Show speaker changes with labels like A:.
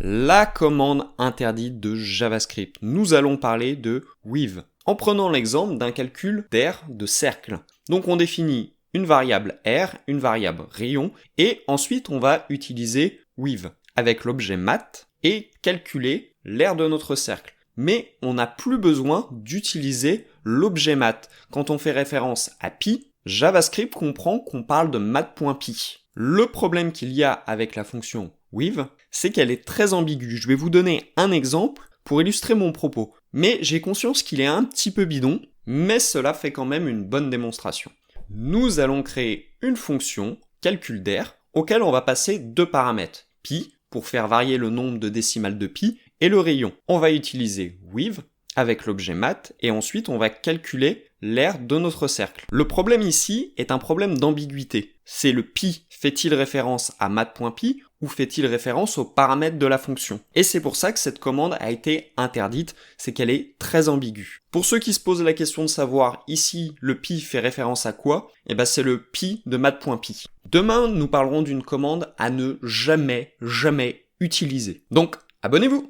A: La commande interdite de JavaScript. Nous allons parler de with, en prenant l'exemple d'un calcul d'aire de cercle. Donc on définit une variable r, une variable rayon, et ensuite on va utiliser with avec l'objet mat et calculer l'aire de notre cercle. Mais on n'a plus besoin d'utiliser l'objet mat. Quand on fait référence à pi, JavaScript comprend qu'on parle de mat.pi. Le problème qu'il y a avec la fonction with, c'est qu'elle est très ambiguë. Je vais vous donner un exemple pour illustrer mon propos. Mais j'ai conscience qu'il est un petit peu bidon, mais cela fait quand même une bonne démonstration. Nous allons créer une fonction, calcul d'aire, auquel on va passer deux paramètres. Pi, pour faire varier le nombre de décimales de pi, et le rayon. On va utiliser with avec l'objet mat, et ensuite on va calculer l'aire de notre cercle. Le problème ici est un problème d'ambiguïté. C'est le pi, fait-il référence à mat.pi ou fait-il référence aux paramètres de la fonction? Et c'est pour ça que cette commande a été interdite, c'est qu'elle est très ambiguë. Pour ceux qui se posent la question de savoir ici le pi fait référence à quoi, eh ben c'est le pi de mat.pi. Demain, nous parlerons d'une commande à ne jamais utiliser. Donc, abonnez-vous!